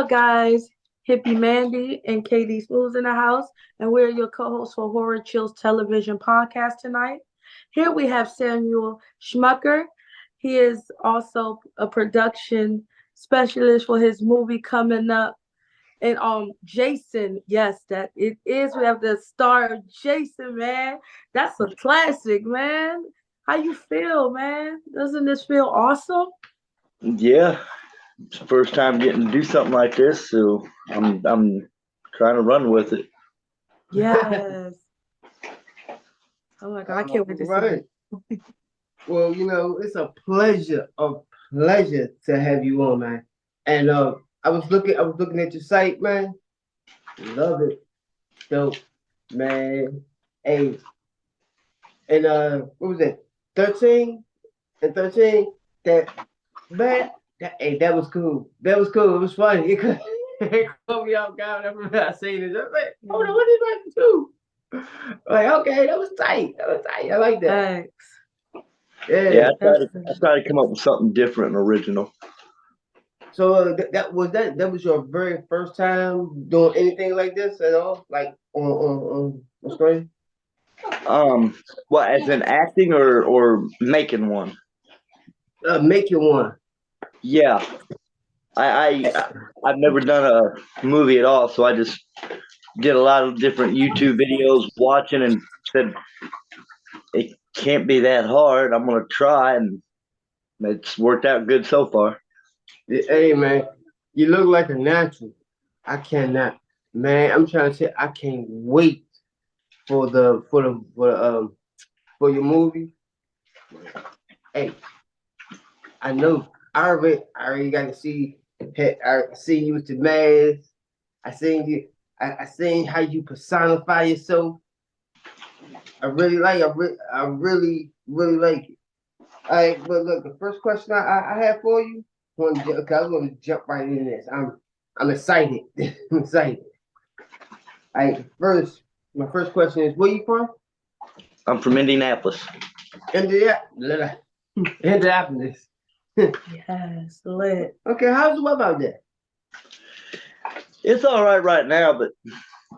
up, guys? Hippie Mandy and KD-Smoove's in the house, and we're your co-hosts for Horror Chillz Television Podcast tonight. Here we have Samuel Schmucker. He is also a production specialist for his movie coming up. And Jason, yes, that it is. We have the star Jason, man. That's a classic, man. How you feel, man? Doesn't this feel awesome? Yeah, it's the first time getting to do something like this, so I'm trying to run with it. Yes. Oh my God, I can't wait to see it. Well, it's a pleasure to have you on, man. And I was looking at your site, man. Love it. Dope, man. Hey, and what was it? 13 and 13. That man, that was cool. That was cool. It was funny. It caught me off guard whenever I seen it. I was like, hold on, what did I do? Like, okay, that was tight. That was tight. I like that. Thanks. Yeah, Yeah. I try to come up with something different and original. So that was your very first time doing anything like this at all, like on screen? Well, as in acting or making one. Make you one. Yeah, I've never done a movie at all, so I just did a lot of different YouTube videos, watching, and said it can't be that hard. I'm gonna try, and it's worked out good so far. Hey man, you look like a natural. I cannot, man. I'm trying to say I can't wait for your movie. Hey, I know. I already got to see. I see you with the mask. I seen you. I seen how you personify yourself. I really like. I really like it. All right, but look, the first question I have for you. Okay, I'm gonna jump right in this. I'm excited. I'm excited. All right, my first question is, where you from? I'm from Indianapolis. Indianapolis. Indianapolis. Yes, lit. Okay, how's the weather out there? It's all right now, but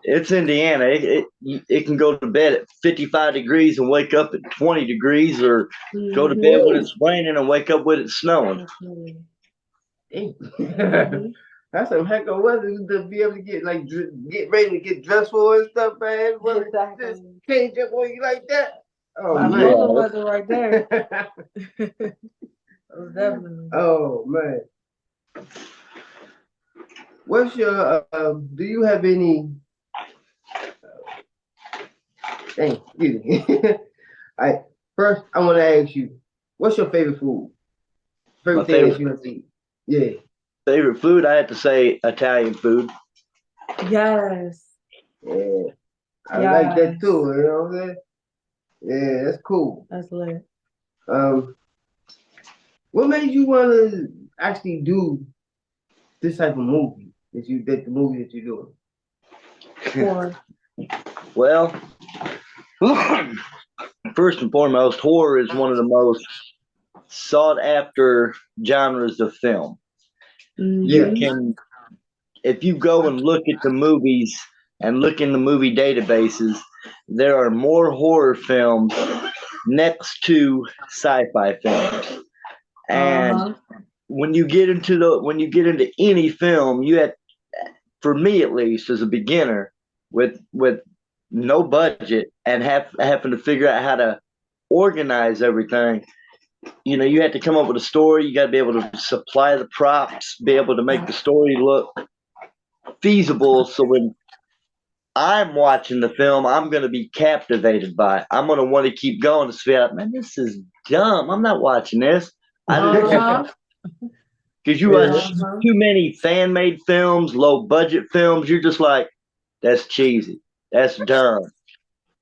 it's Indiana. It can go to bed at 55 degrees and wake up at 20 degrees, or go to bed when Woo! it's raining and wake up when it's snowing. Definitely. Damn. Mhm. That's some heck of weather to be able to get get ready to get dressed for and stuff, man. Well, just Exactly. can't jump on you like that. Oh I man. know the Yeah. weather right there. Definitely. Oh man. What's your do you have any excuse me. All right. First I wanna ask you, what's your favorite food? My Favorite thing that favorite you have to eat? Yeah. favorite food, I have to say Italian food. Yes. Yeah. I like that Yes. too, you know what I'm saying? Yeah, that's cool. That's lit. Um, what made you want to actually do this type of movie the movie that you're Or Well, first and foremost, horror is one of the most sought after genres of film. You doing? hmm can, if you go and look at the movies and look in the movie databases, there are more horror films next to sci-fi films. And uh-huh. when you get into any film, you have, for me at least, as a beginner, with no budget and having to figure out how to organize everything. You have to come up with a story. You got to be able to supply the props, be able to make the story look feasible. So when I'm watching the film, I'm going to be captivated by it. I'm going to want to keep going to see out, man, this is dumb. I'm not watching this. I didn't want Uh-huh. because you Yeah. watch Uh-huh. too many fan made films, low budget films. You're just like, that's cheesy. That's dumb.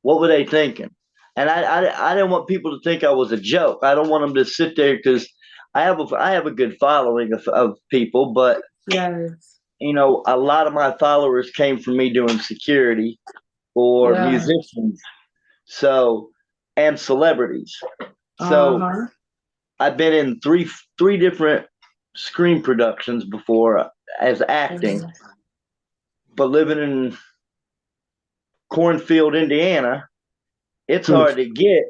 What were they thinking? And I didn't want people to think I was a joke. I don't want them to sit there because I have a good following of people, but Yes. a lot of my followers came from me doing security for Yeah. musicians, so and celebrities. So Uh-huh. I've been in three different screen productions before. as acting, Mhm. but living in Cornfield, Indiana, it's hard to get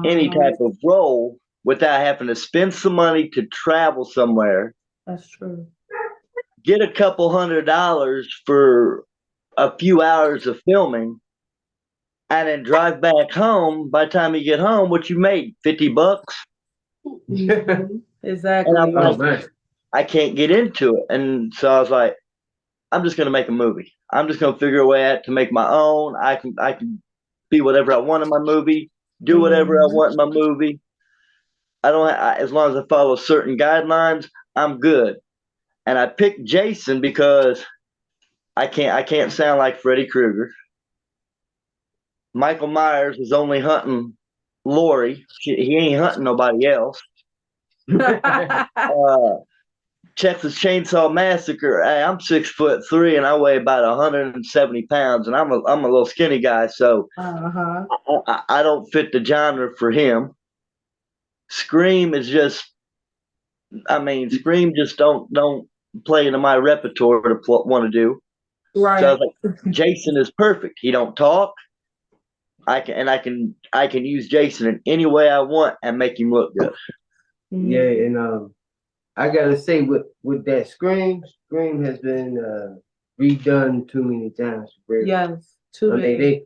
any Uh-huh. type of role without having to spend some money to travel somewhere, That's true. get a couple $100 for a few hours of filming, and then drive back home. By the time you get home, what you made, $50? Mhm. And Exactly. I'm Oh like, man. I can't get into it. And so I was like, I'm just gonna make a movie. I'm just gonna figure a way out to make my own. I can be whatever I want in my movie, do whatever I Mhm. want in my movie. As long as I follow certain guidelines, I'm good. And I picked Jason because I can't sound like Freddy Krueger. Michael Myers is only hunting Lori. He ain't hunting nobody else. Uh, Texas Chainsaw Massacre. Hey, I'm 6'3" and I weigh about 170 pounds, and I'm a little skinny guy, so Uh-huh. I don't fit the genre for him. Scream is just, I mean, Scream just don't play into my repertoire to want to do. So I Right. was like, Jason is perfect. He don't talk. I can use Jason in any way I want and make him look good. Yeah, Mhm. and I gotta say with that Scream has been redone too many times, bro. Yes. Too I mean many.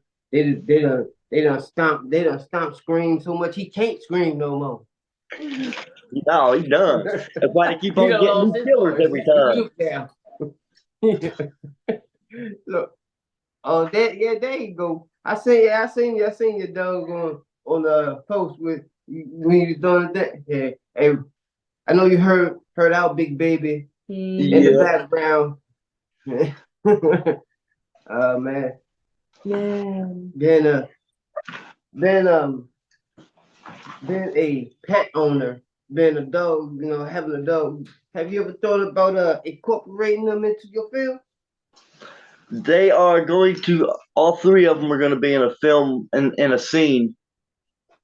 they done stomp Scream so much he can't scream no more. No, he done. That's why they keep He on done getting lost new his killers voice. every time. Look down. Look, oh that yeah, there you go. I seen your dog on the post with when you was doing that. Yeah, hey, I know you heard out Big Baby in the Mhm. Yeah. background. Man, Man. then then being a pet owner, being a dog, having a dog. Have you ever thought about incorporating them into your film? They are going to, all three of them are going to be in a film, in a scene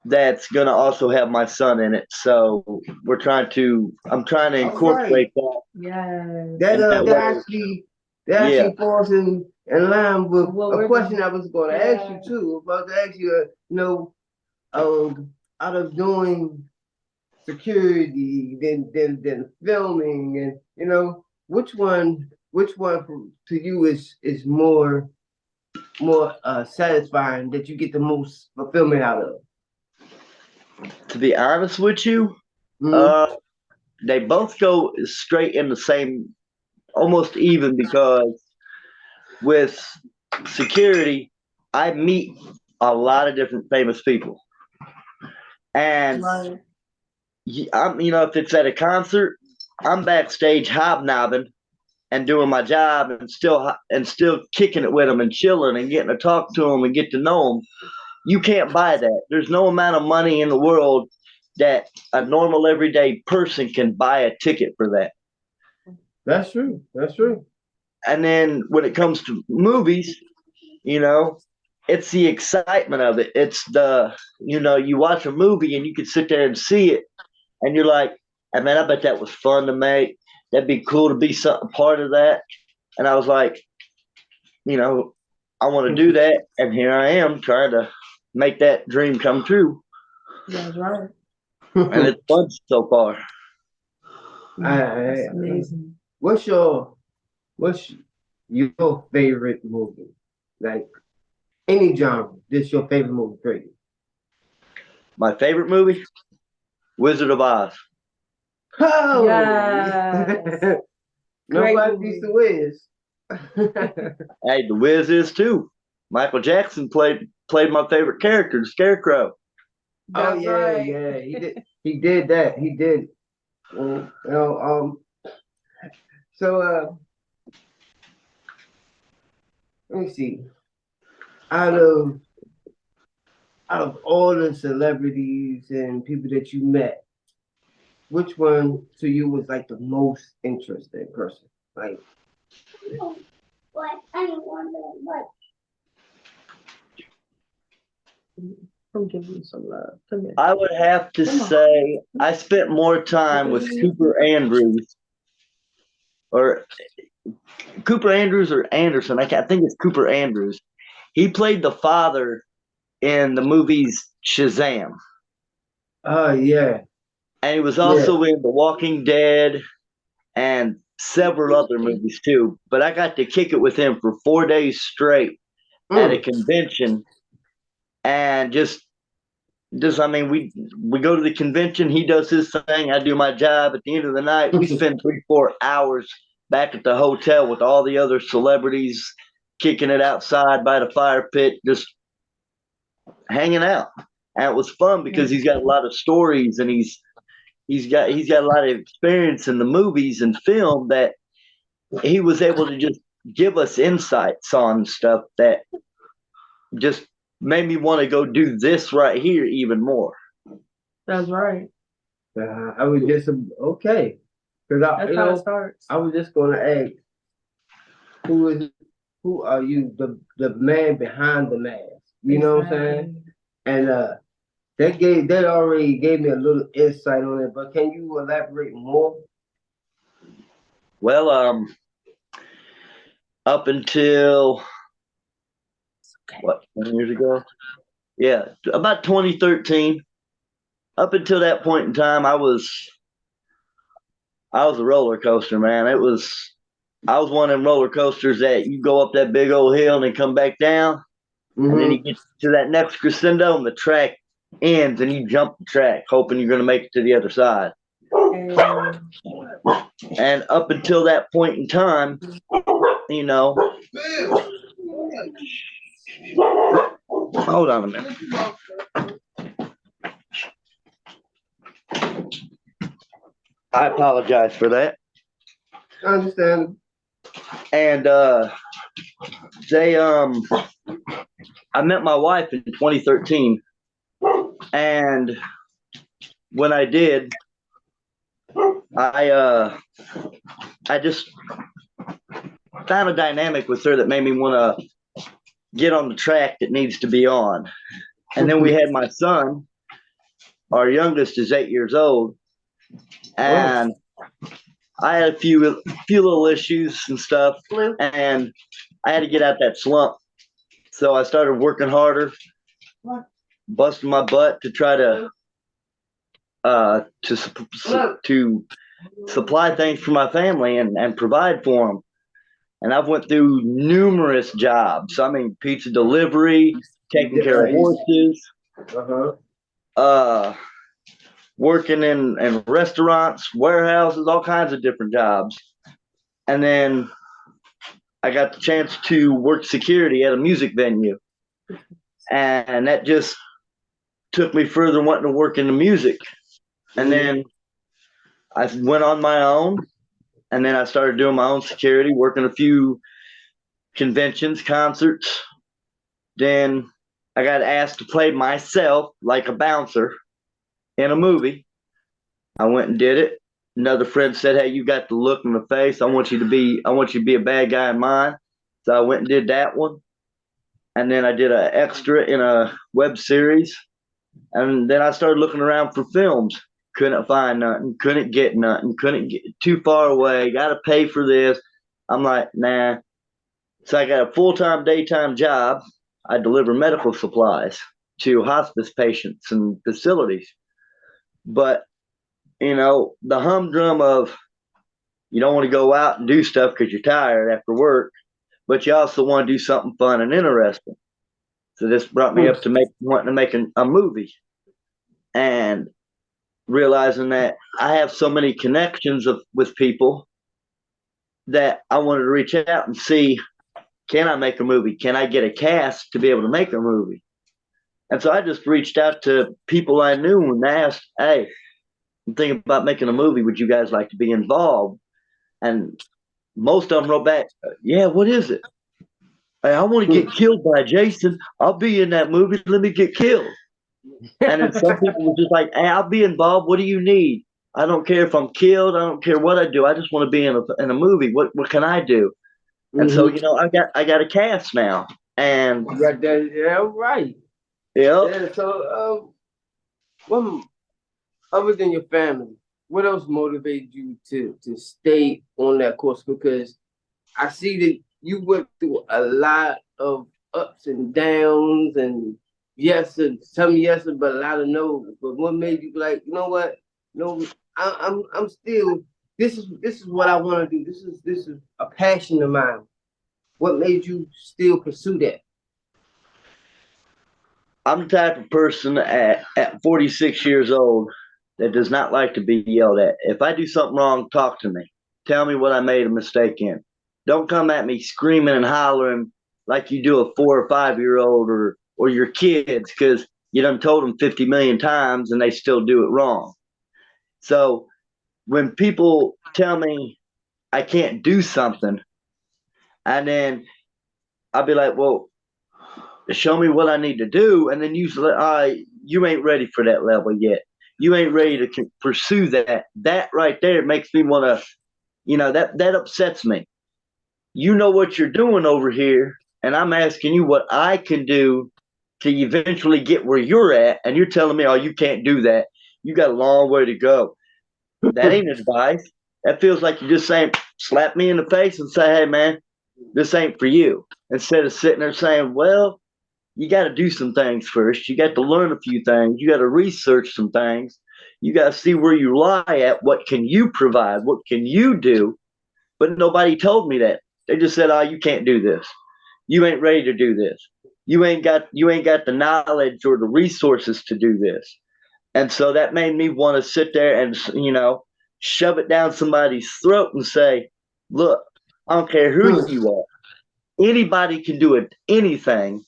that's going to also have my son in it. So I'm trying to All right. incorporate that Yes. That in uh that that way. actually that Yeah. actually falls in line with What a we're question doing. I was going to ask you Yeah. too. About to ask you, out of doing security, then filming, and which one to you is more satisfying that you get the most fulfillment out of? To be honest with you, Mm-hmm. uh, they both go straight in the same, almost even, because with security, I meet a lot of different famous people. And Right. if it's at a concert, I'm backstage hobnobbing and doing my job and still kicking it with them and chilling and getting to talk to them and get to know them. You can't buy that. There's no amount of money in the world that a normal everyday person can buy a ticket for that. That's true. That's true. And then when it comes to movies, you know, it's the excitement of it. It's you watch a movie and you can sit there and see it and you're like, "Hey, man, I bet that was fun to make. That'd be cool to be something part of that." And I was like, you know, I want to do that. And here I am trying to make that dream come true. That's right. And it's fun so far. That's I, amazing. what's what's your favorite movie? Like any genre, this your favorite movie, period. My favorite movie, Wizard of Oz. Oh, Yes. Great nobody beats movie. the Wiz. Hey, the Wiz is too. Michael Jackson played my favorite character, the Scarecrow. Oh That's yeah, right. yeah, he did that. He did. So let me see. Out of out of all the celebrities and people that you met, which one to you was like the most interesting person? Like, I'm giving you some love. Come here. I would have to Come on. say I spent more time with Cooper Andrews or Cooper Andrews or Anderson. I think it's Cooper Andrews. He played the father in the movies Shazam. Oh yeah. And he was also in The Walking Dead and several other movies too. But I got to kick it with him for 4 days straight at a convention, and just I mean, we go to the convention. He does his thing. I do my job. At the end of the night, we spend 3-4 hours back at the hotel with all the other celebrities, kicking it outside by the fire pit, just hanging out. And it was fun because he's got a lot of stories, and he's got a lot of experience in the movies and film, that he was able to just give us insights on stuff that just made me want to go do this right here even more. That's right. I was just okay, because I was just gonna ask, who are you, the man behind the mask? You know what I'm saying? And that already gave me a little insight on it, but can you elaborate more? Well, up until what, 10 years ago? Yeah, about 2013. Up until that point in time, I was a roller coaster, man. I was one of them roller coasters that you go up that big old hill and then come back down, and then you get to that next crescendo and the track ends, and you jump the track hoping you're going to make it to the other side. And up until that point in time, you know, hold on a minute. I apologize for that. I understand. And I met my wife in 2013, and when I did, I just found a dynamic with her that made me want to get on the track that needs to be on. And then we had my son. Our youngest is 8 years old, and I had a few little issues and stuff, and I had to get out that slump. So I started working harder, busting my butt to try to supply things for my family and provide for them. And I've went through numerous jobs. I mean, pizza delivery, taking care of horses, working in restaurants, warehouses, all kinds of different jobs. And then I got the chance to work security at a music venue. And that just took me further wanting to work in the music. And then I went on my own, and then I started doing my own security, working a few conventions, concerts. Then I got asked to play myself like a bouncer in a movie. I went and did it. Another friend said, "Hey, you got the look in the face. I want you to be a bad guy in mine." So I went and did that one. And then I did an extra in a web series. And then I started looking around for films. Couldn't find nothing. Couldn't get nothing. Couldn't get too far away. Got to pay for this. I'm like, nah. So I got a full-time daytime job. I deliver medical supplies to hospice patients and facilities. But, you know, the humdrum of you don't want to go out and do stuff because you're tired after work, but you also want to do something fun and interesting. So this brought me up to wanting to make a movie, and realizing that I have so many connections with people that I wanted to reach out and see, can I make a movie? Can I get a cast to be able to make a movie? And so I just reached out to people I knew and asked, "Hey, I'm thinking about making a movie. Would you guys like to be involved?" And most of them wrote back, "Yeah, what is it? Hey, I want to get killed by Jason. I'll be in that movie. Let me get killed." And then some people were just like, "Hey, I'll be involved. What do you need? I don't care if I'm killed. I don't care what I do. I just want to be in a movie. What can I do?" And so, you know, I got a cast now. And you got that, yeah, right. Yeah. Yeah, so what other than your family, what else motivated you to stay on that course? Because I see that you went through a lot of ups and downs and yes and some yeses, but a lot of no's. But what made you like, you know what? No, I'm still this is what I want to do. This is a passion of mine. What made you still pursue that? I'm the type of person at 46 years old that does not like to be yelled at. If I do something wrong, talk to me. Tell me what I made a mistake in. Don't come at me screaming and hollering like you do a 4 or 5 year old or your kids because you done told them 50 million times and they still do it wrong. So when people tell me I can't do something, and then I'll be like, well, show me what I need to do, and then usually, you ain't ready for that level yet. You ain't ready to pursue that. That right there makes me want to, that upsets me. You know what you're doing over here, and I'm asking you what I can do to eventually get where you're at, and you're telling me, oh, you can't do that. You got a long way to go. That ain't advice. That feels like you're just saying, slap me in the face and say, hey, man, this ain't for you. Instead of sitting there saying, well, you got to do some things first. You got to learn a few things. You got to research some things. You got to see where you lie at. What can you provide? What can you do? But nobody told me that. They just said, "Oh, you can't do this. You ain't ready to do this. You ain't got the knowledge or the resources to do this." And so that made me want to sit there and shove it down somebody's throat and say, "Look, I don't care who you are. Anybody can do it. Anything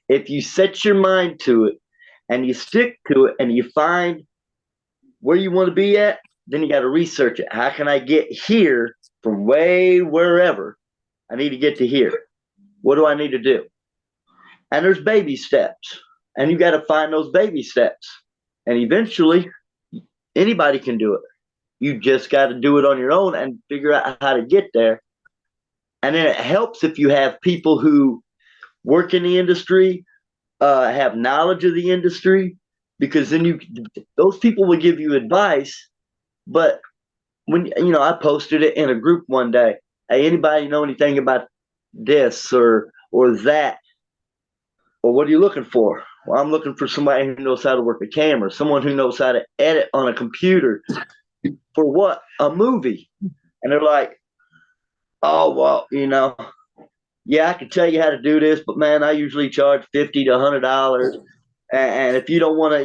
if you set your mind to it and you stick to it and you find where you want to be at, then you got to research it. How can I get here from way wherever I need to get to here? What do I need to do?" And there's baby steps, and you got to find those baby steps. And eventually, anybody can do it. You just got to do it on your own and figure out how to get there. And then it helps if you have people who work in the industry, have knowledge of the industry, because then those people will give you advice. But when I posted it in a group one day, hey, anybody know anything about this or that, or what are you looking for? Well, I'm looking for somebody who knows how to work a camera, someone who knows how to edit on a computer. For what? A movie. And they're like, oh, well, yeah, I can tell you how to do this, but man, I usually charge $50 to $100. And if you don't want to,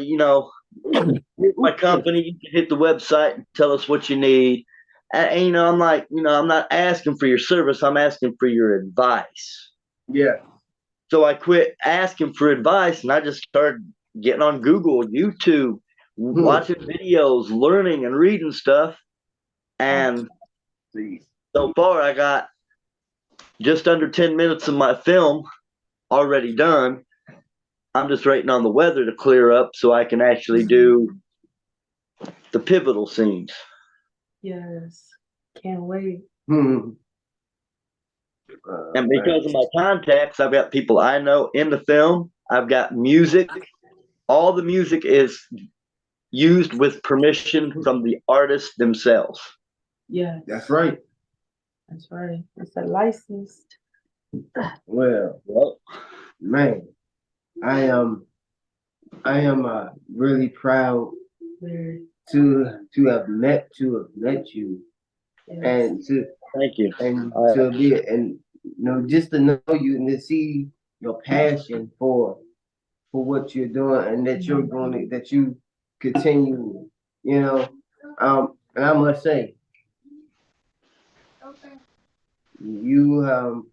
hit my company, you can hit the website and tell us what you need. And I'm like, I'm not asking for your service. I'm asking for your advice. Yeah. So I quit asking for advice and I just started getting on Google, YouTube, watching videos, learning and reading stuff. And so far I got just under 10 minutes of my film already done. I'm just waiting on the weather to clear up so I can actually do the pivotal scenes. Yes. Can't wait. And because of my contacts, I've got people I know in the film. I've got music. All the music is used with permission from the artists themselves. Yeah. That's right. That's right. It's a licensed. Well, man, I am really proud to have met you, Yes. and to thank you, and to be and just to know you and to see your passion for what you're doing and that you're going that you continue, and I must say, you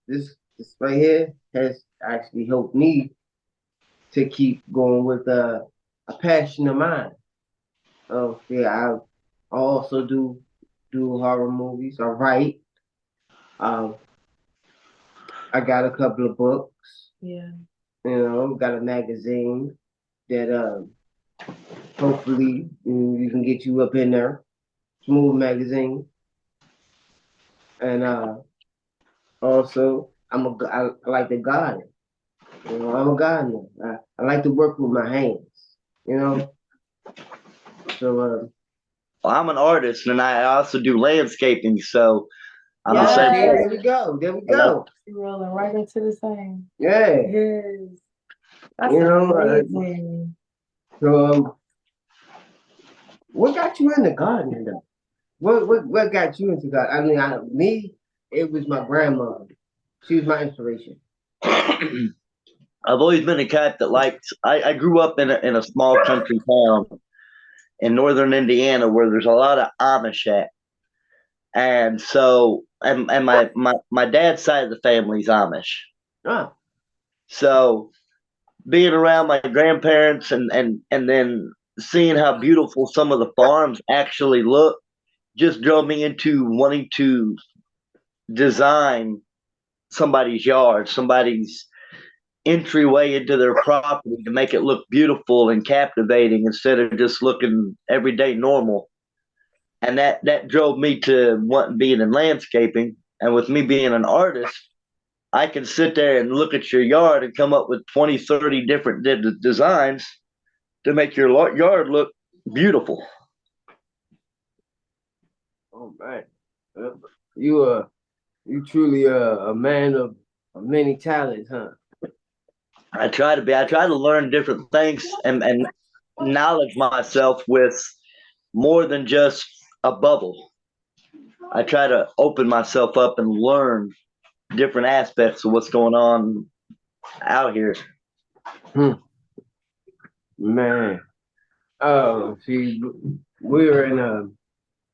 this right here has actually helped me to keep going with a passion of mine. I also do horror movies. I write. Um, I got a couple of books. Yeah. Got a magazine that hopefully you can get you up in there. Smooth magazine. And also I like to garden. I'm a gardener. I like to work with my hands. So Well, I'm an artist, and I also do landscaping. So I'm see, Yes. essentially, there we go. There we you know, go. You're rolling right into the same. Yeah. Yes. That's You know, amazing. so what got you into gardening though? What got you into gardening? I mean, me, it was my grandmother. She was my inspiration. I've always been a cat that likes. I grew up in a small country town in northern Indiana where there's a lot of Amish at, and so and my dad's side of the family's Amish. Ah, So being around my grandparents and then seeing how beautiful some of the farms actually look just drove me into wanting to design somebody's yard, somebody's entryway into their property to make it look beautiful and captivating instead of just looking everyday normal. And that drove me to wanting being in landscaping. And with me being an artist, I can sit there and look at your yard and come up with 20, 30 different designs to make your yard look beautiful. oh man, you you truly a man of many talents, huh? I try to be. I try to learn different things and knowledge myself with more than just a bubble. I try to open myself up and learn different aspects of what's going on out here. Hmm. Man, see, we're in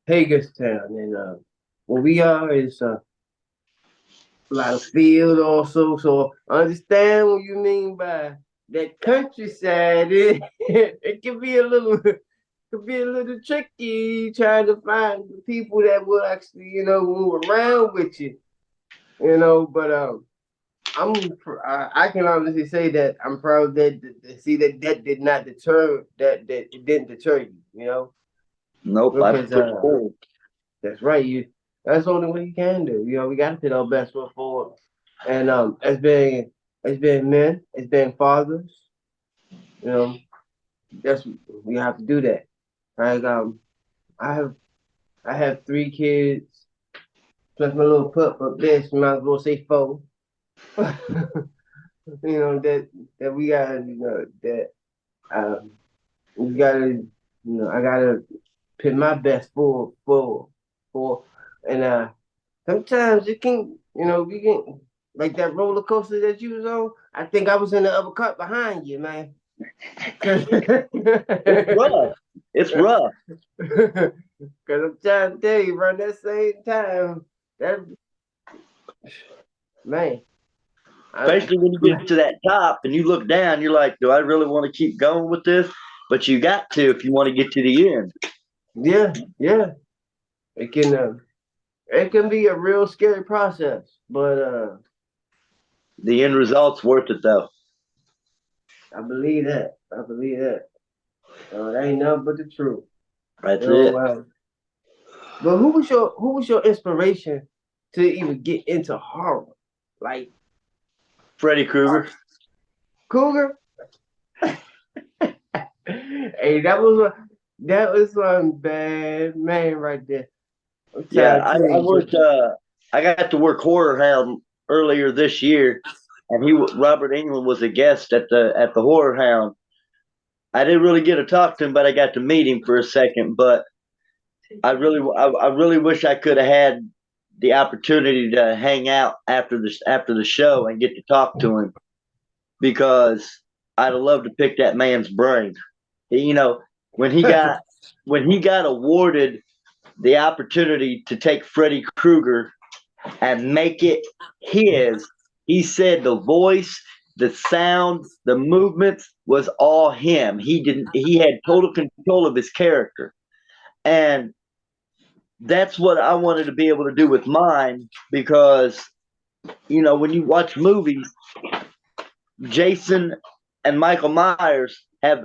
Hagerstown, and where we are is a lot of field also. So I understand what you mean by that countryside. It can be a little, could be a little tricky trying to find the people that will actually, move around with you. But I can honestly say that I'm proud that see that did not deter that it didn't deter you, Nope, I because push forward. that's right. That's the only way you can do. We got to put our best foot forward. And it's been men, it's been fathers. You know, that's we have to do that. Like I have I have 3 kids plus my little pup up there. So you might as well say four. That we gotta that we gotta I gotta put my best for and sometimes it can, we can like that roller coaster that you was on. I think I was in the upper cut behind you, man. It's rough. It's rough. Cause I'm trying to tell you, around that same time, that man, Especially when you get to that top and you look down, you're like, do I really want to keep going with this? But you got to if you want to get to the end. yeah, it can be a real scary process, but The end result's worth it though. I believe that. I believe that. That ain't nothing but the truth. That's You know, it. but who was your inspiration to even get into horror? Like Freddy Krueger. Cougar? Hey, that was one bad man right there. I'm Yeah, trying to tell I you, worked. I got to work Horror Hound earlier this year, and Robert England was a guest at the Horror Hound. I didn't really get to talk to him, but I got to meet him for a second. But I really wish I could have had the opportunity to hang out after the show and get to talk to him because I'd have loved to pick that man's brain. You know, when he got when he got awarded the opportunity to take Freddy Krueger and make it his, he said the voice, the sound, the movements was all him. He had total control of his character. And that's what I wanted to be able to do with mine because when you watch movies, Jason and Michael Myers have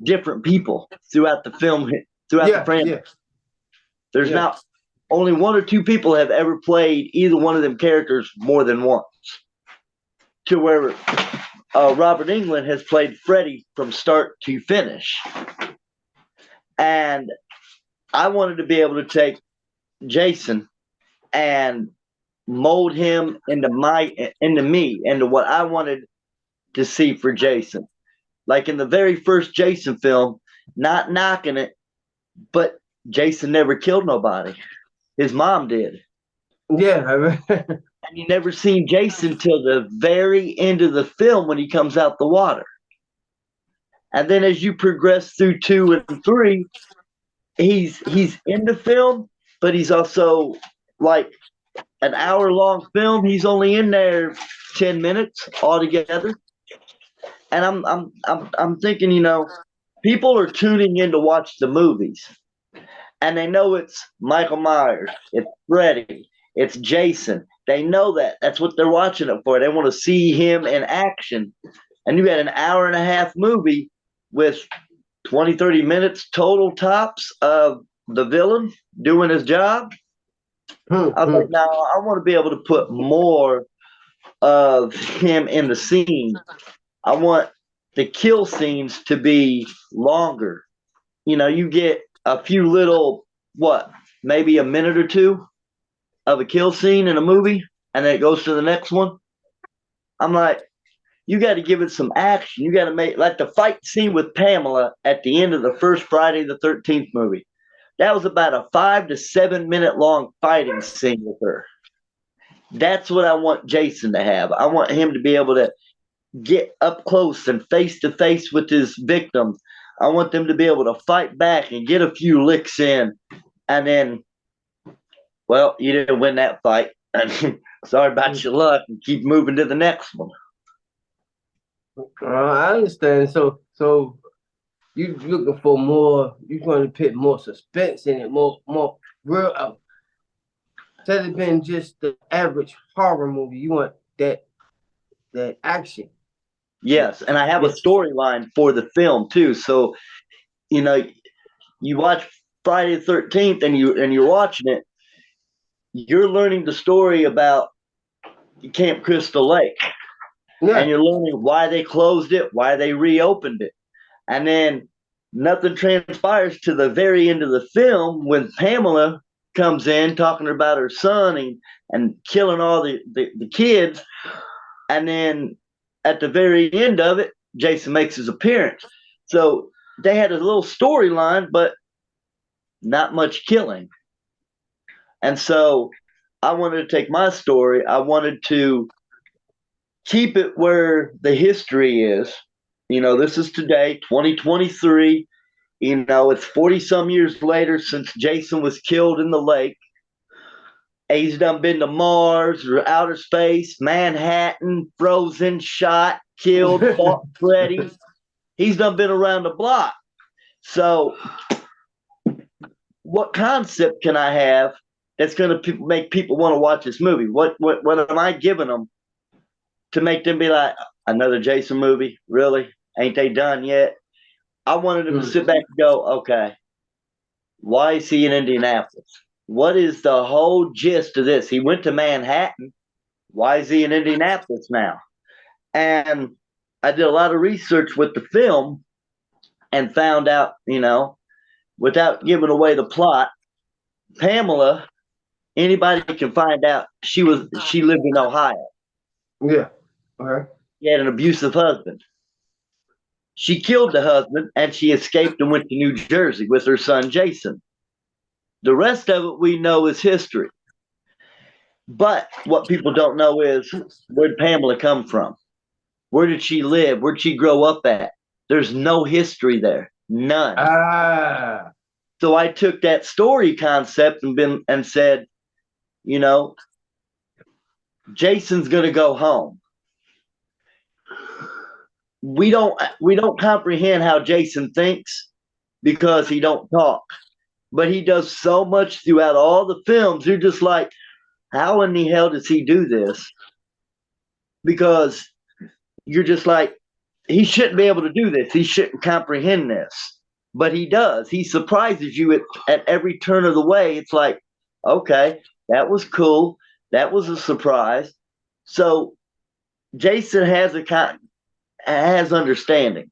different people throughout the film, throughout the yeah, franchise. There's yeah. not only one or two people have ever played either one of them characters more than once. To where Robert Englund has played Freddy from start to finish. And I wanted to be able to take Jason and mold him into me, into what I wanted to see for Jason. Like in the very first Jason film, not knocking it, but Jason never killed nobody. His mom did. Yeah. And you never seen Jason till the very end of the film when he comes out the water. And then as you progress through 2 and 3, he's in the film, but he's also like an hour-long film. He's only in there 10 minutes altogether. And I'm thinking, people are tuning in to watch the movies, and they know it's Michael Myers, it's Freddy, it's Jason. They know that. That's what they're watching it for. They want to see him in action. And you got an hour-and-a-half movie with 20, 30 minutes total tops of the villain doing his job. I was like, no, I want to be able to put more of him in the scene. I want the kill scenes to be longer. You get a few little, maybe a minute or two of a kill scene in a movie, and then it goes to the next one. I'm like, you got to give it some action. You got to make, like the fight scene with Pamela at the end of the first Friday the 13th movie. That was about a 5 to 7 minute long fighting scene with her. That's what I want Jason to have. I want him to be able to get up close and face to face with his victims. I want them to be able to fight back and get a few licks in. And then, well, you didn't win that fight. Sorry about your luck, and keep moving to the next one. I understand. So you looking for more? You want to put more suspense in it, more real. Instead of being just the average horror movie, you want that action. Yes, and I have a storyline for the film too. So, you watch Friday the 13th and you're watching it, you're learning the story about Camp Crystal Lake. Yeah. And you're learning why they closed it, why they reopened it. And then nothing transpires to the very end of the film when Pamela comes in talking about her son and killing all the kids. And then at the very end of it, Jason makes his appearance. So they had a little storyline, but not much killing. And so I wanted to take my story. I wanted to keep it where the history is. This is today, 2023. It's 40 some years later since Jason was killed in the lake. He's done been to Mars or outer space, Manhattan, frozen, shot, killed, fought Freddy. He's done been around the block. So what concept can I have that's going to make people want to watch this movie? What am I giving them to make them be like, another Jason movie? Really? Ain't they done yet? I wanted them to sit back and go, okay, why is he in Indianapolis? What is the whole gist of this? He went to Manhattan. Why is he in Indianapolis now? And I did a lot of research with the film and found out, without giving away the plot, Pamela, anybody can find out she lived in Ohio. Yeah. Okay. She had an abusive husband. She killed the husband and she escaped and went to New Jersey with her son, Jason. The rest of it we know is history. But what people don't know is, where did Pamela come from? Where did she live? Where did she grow up at? There's no history there. None. So I took that story concept and said, Jason's going to go home. We don't comprehend how Jason thinks because he don't talk. But he does so much throughout all the films. You're just like, how in the hell does he do this? Because you're just like, he shouldn't be able to do this. He shouldn't comprehend this. But he does. He surprises you at every turn of the way. It's like, okay, that was cool. That was a surprise. So Jason has understanding.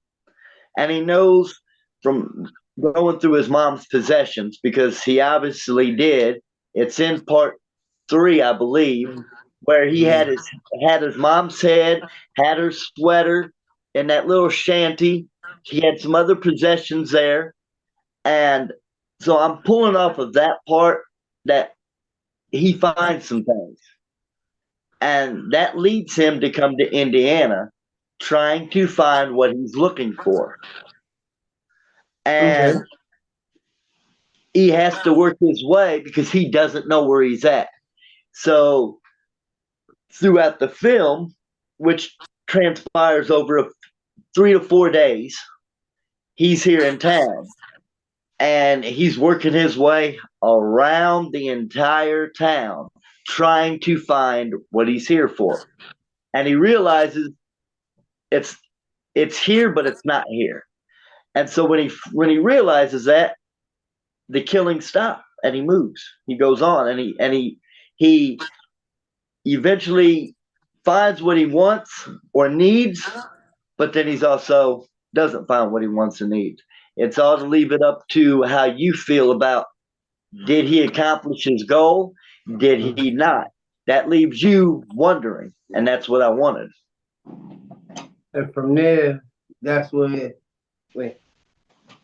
And he knows from going through his mom's possessions, because he obviously did. It's in part 3, I believe, where he had his mom's head, had her sweater in that little shanty. He had some other possessions there, and so I'm pulling off of that part that he finds some things, and that leads him to come to Indiana, trying to find what he's looking for, Okay. and he has to work his way because he doesn't know where he's at. So throughout the film, which transpires over 3 to 4 days, he's here in town and he's working his way around the entire town trying to find what he's here for. And he realizes it's here, but it's not here. And so when he realizes that, the killing stops and he moves. He goes on, and he eventually finds what he wants or needs, but then he's also doesn't find what he wants and needs. It's all to leave it up to how you feel about, did he accomplish his goal? Did he not? That leaves you wondering, and that's what I wanted. And from there, that's when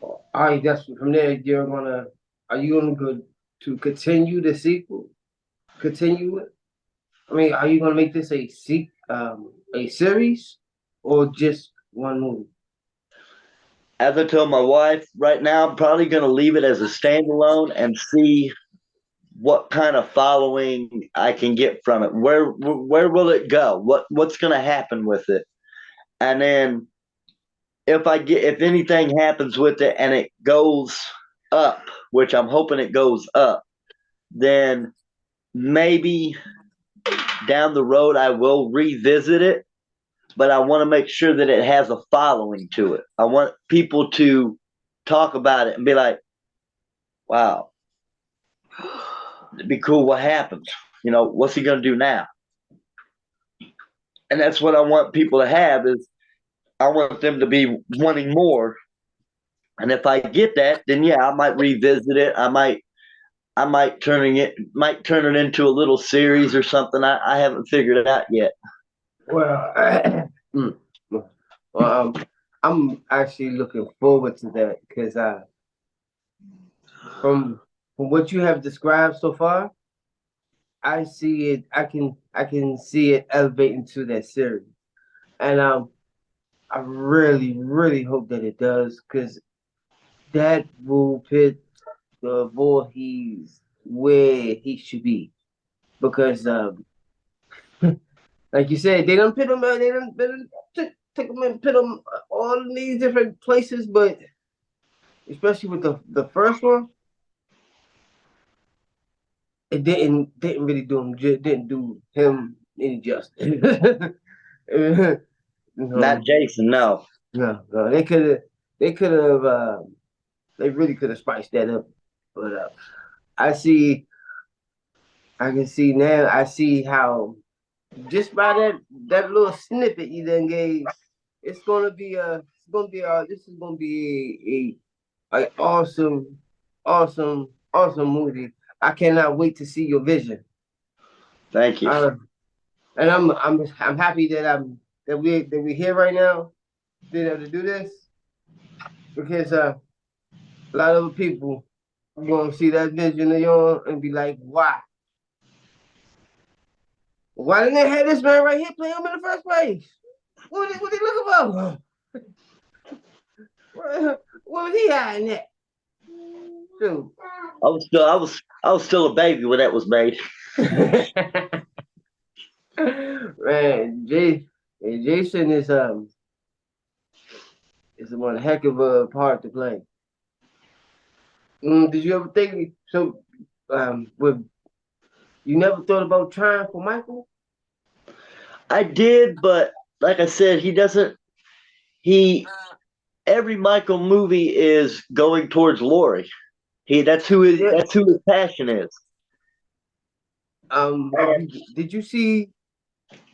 all right, that's from there are you gonna go to continue the sequel? Continue it? I mean, are you gonna make this a series or just one movie? As I told my wife, right now I'm probably going to leave it as a standalone and see what kind of following I can get from it. Where will it go? What's going to happen with it? And then if anything happens with it and it goes up, which I'm hoping it goes up, then maybe down the road I will revisit it, but I want to make sure that it has a following to it. I want people to talk about it and be like, wow, it'd be cool. What happens? What's he going to do now? And that's what I want people to have, is I want them to be wanting more. And if I get that, then yeah, I might revisit it. I might turn it into a little series or something. I haven't figured it out yet. Well, well, I'm actually looking forward to that because from what you have described so far, I see it. I can see it elevating to that series, and I really hope that it does because that will put the Voorhees where he should be. Because like you said, they don't put him. They don't take him and put him all in these different places, but especially with the first one, it didn't really didn't do him any justice. Not Jason, no. No, they really could have spiced that up, but I see, I can see now. I see how just by that little snippet you then gave, this is gonna be a awesome movie. I cannot wait to see your vision. Thank you. And I'm happy that we're here right now, being able to do this because a lot of people are gonna see that vision of yours and be like, why? Why didn't they have this man right here play him in the first place? What they looking for? What was he hiding at? Dude. I was still a baby when that was made. Man, Jason is one heck of a part to play. Did you ever think so? With you never thought about trying for Michael? I did, but like I said, he doesn't. Every Michael movie is going towards Laurie. That's who his passion is. Did you see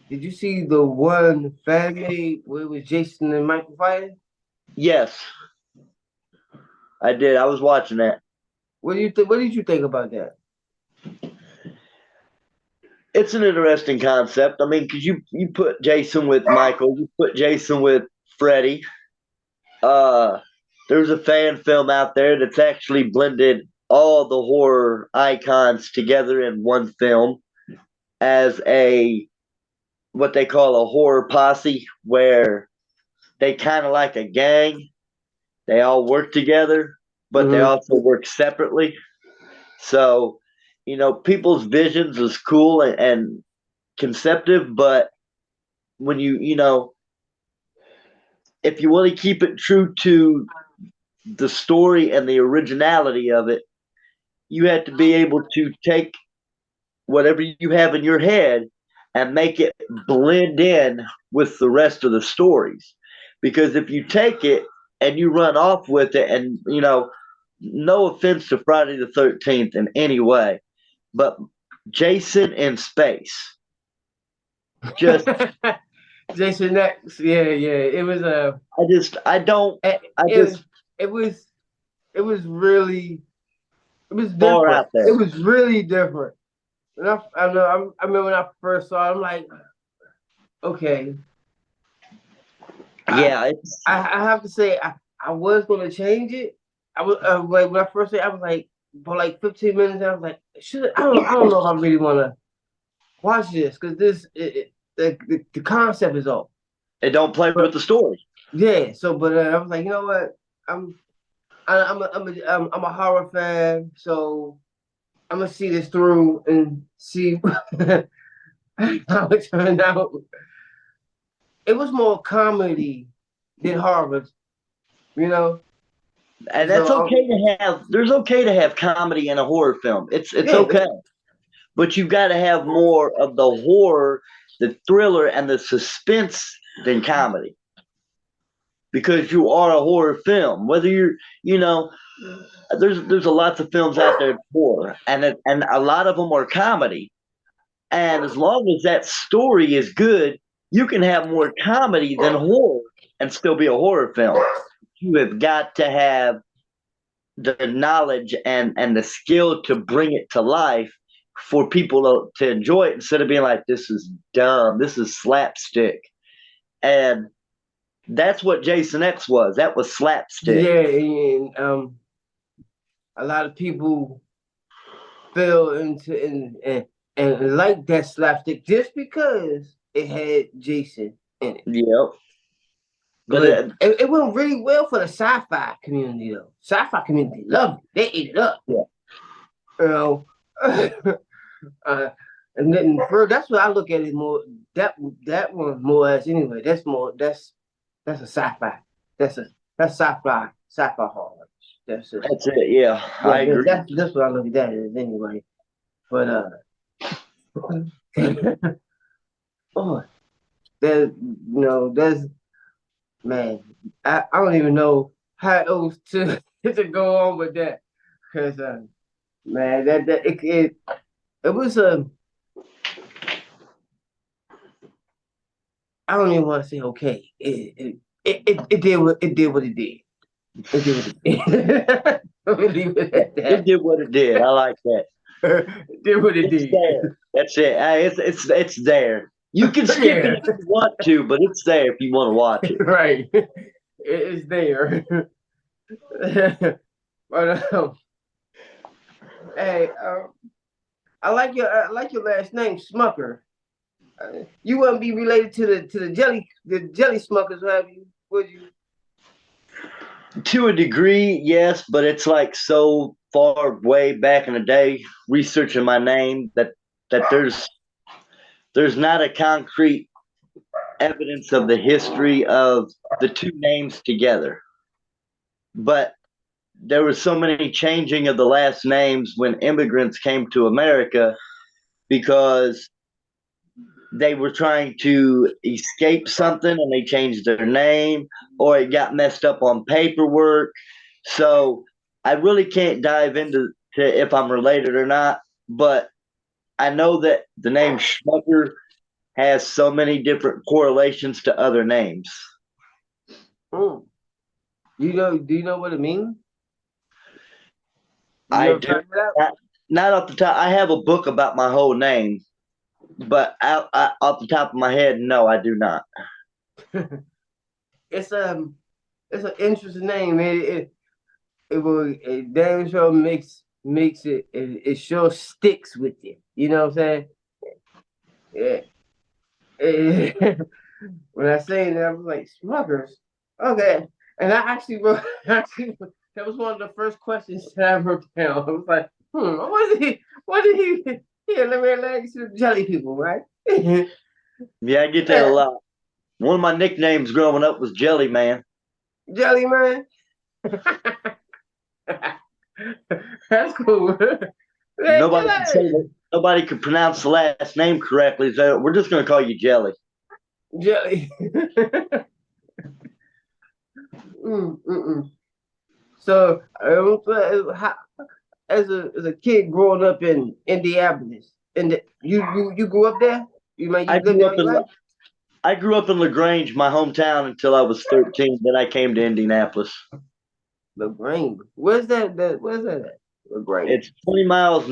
the one fan made where it was Jason and Michael fighting? Yes. I did. I was watching that. What do you think? What did you think about that? It's an interesting concept. I mean, because you put Jason with Michael, you put Jason with Freddy. Uh, there's a fan film out there that's actually blended all the horror icons together in one film as a what they call a horror posse, where they kind of like a gang. They all work together, but they Mm-hmm. also work separately. So, people's visions is cool and conceptive, but when if you want to keep it true to the story and the originality of it, you have to be able to take whatever you have in your head and make it blend in with the rest of the stories. Because if you take it and you run off with it, and no offense to Friday the 13th in any way, but Jason in space, just Jason X, yeah. It was a. I don't, It, I it, just it was it was really it was far different. out there. It was really different. And I remember when I first saw it, I'm like, okay. I, Yeah, it's I have to say I was gonna change it. I was like when I first said I was like for like 15 minutes I was like I don't know if I really want to watch this because the concept is off. it don't play with But the story. yeah, so but I was like, you know what? I'm a horror fan, so I'm gonna see this through and see how it turned out. It was more comedy than horror, you know. And that's So okay to have. There's okay to have comedy in a horror film. It's yeah, okay, but you've got to have more of the horror, the thriller, and the suspense than comedy. Because you are a horror film, whether you know, there's a lots of films out there for, and a lot of them are comedy. And as long as that story is good, you can have more comedy than horror and still be a horror film. You have got to have the knowledge and the skill to bring it to life for people to enjoy it instead of being like, this is dumb, this is slapstick. And that's what Jason X was. That was slapstick. yeah, and a lot of people fell into and like that slapstick just because it had Jason in it. Yep. But But it went really well for the sci-fi community though. Sci-fi community loved it. They ate it up. yeah, You know. uh, and then for that's what I look at it more. That one more as anyway. That's a sci-fi. That's a that's sci-fi horror. that's it. Yeah, I agree. That's what I look at that as anyway. But oh, there's man, I don't even know how else to to go on with that because man it was a I don't even want to say okay it did what it did what it did it did what it did. Let me leave it at It that. did what it did. I like that. It did what it It's did. there. That's it. It's there. You can skip it Yeah, if you want to, but it's there if you want to watch it. right. It's there. But hey, I like your last name, Schmucker. You wouldn't be related to the jelly Smuckers, have you? Would you? To a degree, yes, but it's like so far way back in the day, researching my name that there's not a concrete evidence of the history of the two names together. But there was so many changing of the last names when immigrants came to America because they were trying to escape something and they changed their name or it got messed up on paperwork. So I really can't dive into if I'm related or not, but I know that the name Schmucker has so many different correlations to other names. Hmm. Do you know what it means? I You do ever found not off the top. I have a book about my whole name, but off the top of my head, no, I do not. that out? It's an interesting name. It damn sure makes it sure sticks with you. You know what I'm saying? Yeah. When I say that, I was like, Smuckers. Okay. And I actually wrote, that was one of the first questions that I wrote down. I was like, what did he, yeah, let me see the jelly people, right? Yeah, I get that a lot. One of my nicknames growing up was Jelly Man. Jelly man. That's cool. Hey, Nobody can say jelly. that. Nobody can pronounce the last name correctly, so we're just going to call you Jelly. Jelly. Mm. So, as a kid growing up in Indianapolis, you grew up there? You I lived grew there up all your in life? I grew up in LaGrange, my hometown, until I was 13. Then I came to Indianapolis. LaGrange. Where's that at? LaGrange. It's 20 miles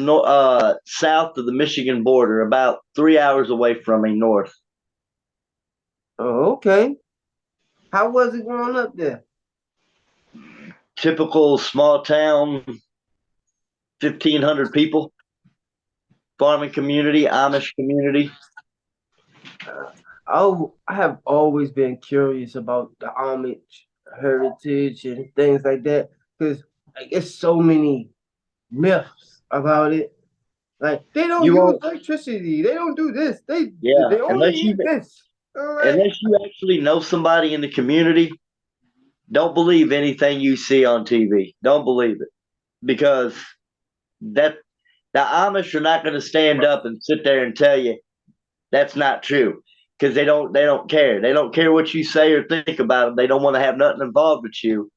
south of the Michigan border, about 3 hours away from me north. Oh, okay. How was it growing up there? Typical small town, 1,500 people, farming community, Amish community. I have always been curious about the Amish heritage and things like that because like, it's so many myths about it. Like they don't You use won't, electricity. They don't do this. yeah, They only eat this. All right. unless you actually know somebody in the community, don't believe anything you see on TV. Don't believe it because that the Amish are not going to stand up and sit there and tell you that's not true because they don't care. They don't care what you say or think about them. They don't want to have nothing involved with you.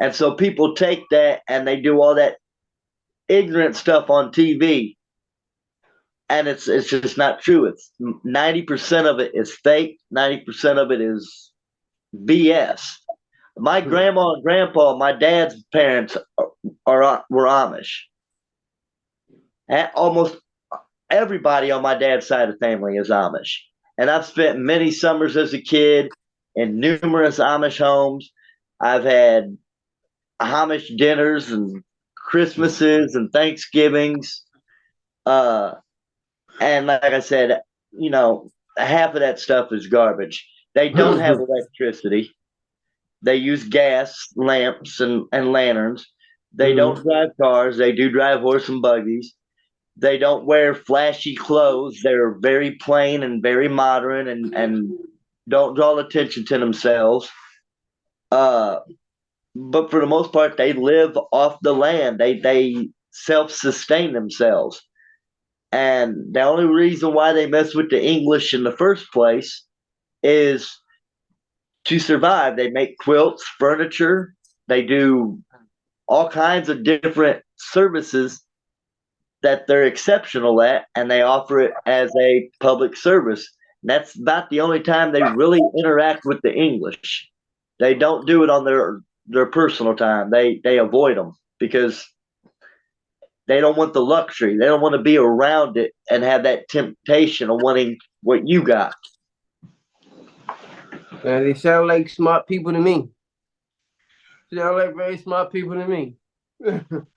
And so people take that and they do all that ignorant stuff on TV, and it's just not true. It's 90% of it is fake. 90% of it is BS. My Hmm. grandma and grandpa, my dad's parents were Amish. And almost everybody on my dad's side of the family is Amish. And I've spent many summers as a kid in numerous Amish homes. I've had Amish dinners and Christmases and Thanksgivings. Uh, and like I said, you know, half of that stuff is garbage. They don't have electricity. They use gas lamps and lanterns. They Hmm. don't drive cars. They do drive horse and buggies. They don't wear flashy clothes. They're very plain and very modern and don't draw attention to themselves. Uh, but for the most part, they live off the land. They self sustain themselves. And the only reason why they mess with the English in the first place is to survive. They make quilts, furniture. They do all kinds of different services that they're exceptional at, and they offer it as a public service. And that's about the only time they really interact with the English. They don't do it on their personal time. They avoid them because they don't want the luxury. They don't want to be around it and have that temptation of wanting what you got. And they sound like smart people to me. Sound like very smart people to me.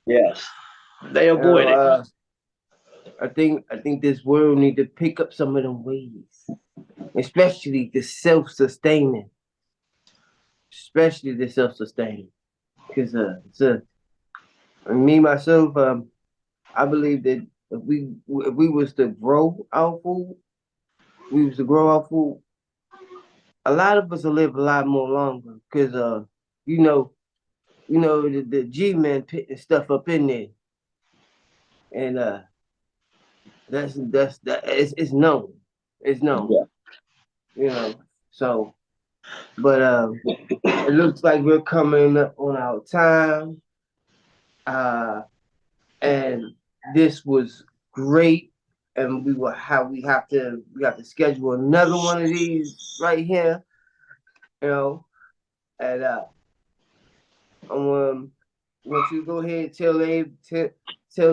Yes, they You know, avoid it. I think this world need to pick up some of them ways, especially the self-sustaining, because me myself, I believe that if we was to grow our food, a lot of us will live a lot more longer, because you know, the G-men putting stuff up in there, and it's known, it's known, Yeah. you know. So, but it looks like we're coming up on our time. Uh, and this was great. And we have to schedule another one of these right here, you know. And I'm want you to go ahead and tell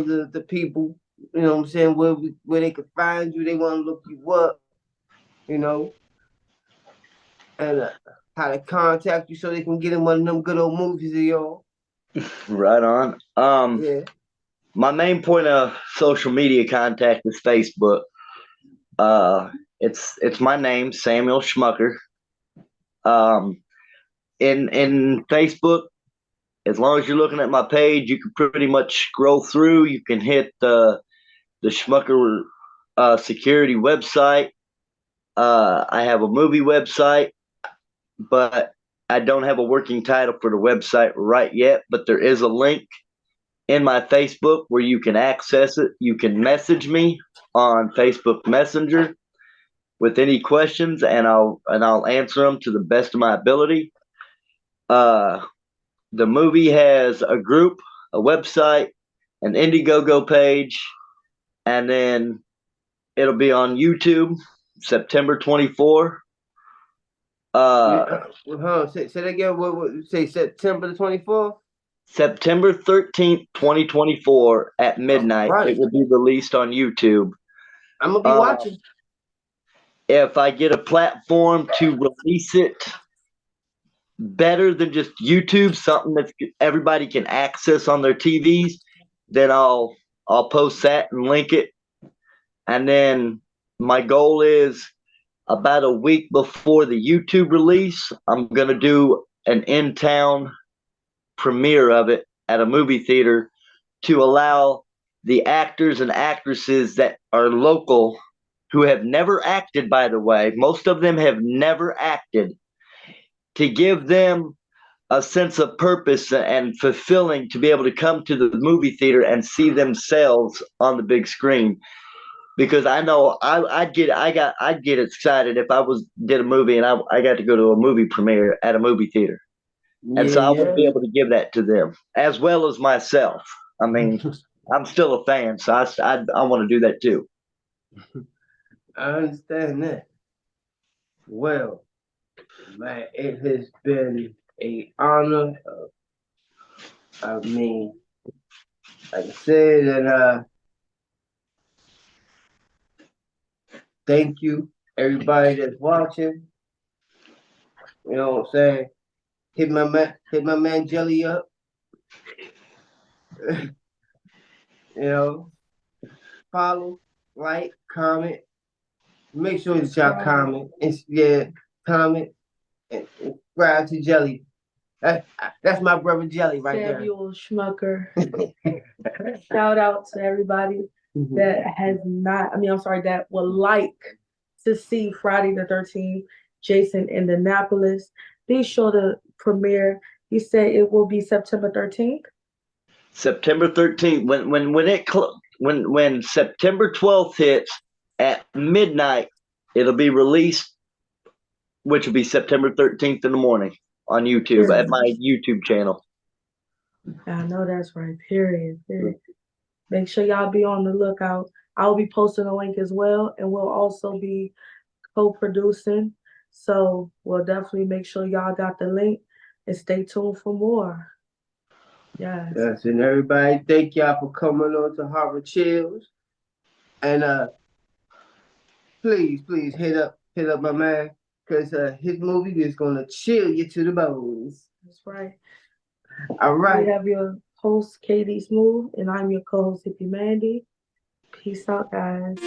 the people, you know what I'm saying, where they can find you. They want to look you up, you know, and how to contact you so they can get in one of them good old movies of yours. Right on. Yeah. My main point of social media contact is Facebook. It's my name, Samuel Schmucker. In Facebook, as long as you're looking at my page, you can pretty much scroll through. You can hit the Schmucker security website. I have a movie website, but I don't have a working title for the website right yet. But there is a link in my Facebook where you can access it. You can message me on Facebook Messenger with any questions, and I'll answer them to the best of my ability. The movie has a group, a website, an Indiegogo page, and then it'll be on YouTube September 24. Say that again. What say September the 24th? September 13th, 2024 at midnight. Right. It will be released on YouTube. I'm gonna be watching. If I get a platform to release it better than just YouTube, something that everybody can access on their TVs, then I'll post that and link it. And then my goal is about a week before the YouTube release, I'm gonna do an in-town premiere of it at a movie theater to allow the actors and actresses that are local who have never acted, by the way, most of them have never acted, to give them a sense of purpose and fulfilling to be able to come to the movie theater and see themselves on the big screen. Because I know I'd get excited if I did a movie and I got to go to a movie premiere at a movie theater. And so I want to be able to give that to them as well as myself. I mean, I'm still a fan, so I want to do that too. I understand that. Well, man, it has been an honor. I mean, like I said, and thank you everybody that's watching. You know what I'm saying? Hit my man Jelly up. You know, follow, like, comment. Make sure that y'all comment. Comment and subscribe to Jelly. That's my brother Jelly right there. Samuel Schmucker. Shout out to everybody that has not, that would like to see Friday the 13th, Jason Indianapolis. Be sure to premiere. He said it will be September 13th. September 13th. When September 12th hits at midnight, it'll be released, which will be September 13th in the morning on YouTube at my YouTube channel. I know that's right. Period. Make sure y'all be on the lookout. I'll be posting a link as well, and we'll also be co-producing. So we'll definitely make sure y'all got the link and stay tuned for more. Yes. Yes, and everybody, thank y'all for coming on to Harvard Chillz. And please hit up my man, because his movie is gonna chill you to the bones. That's right. All right. We have your host KD-Smoove, and I'm your co-host Hippie Mandy. Peace out, guys.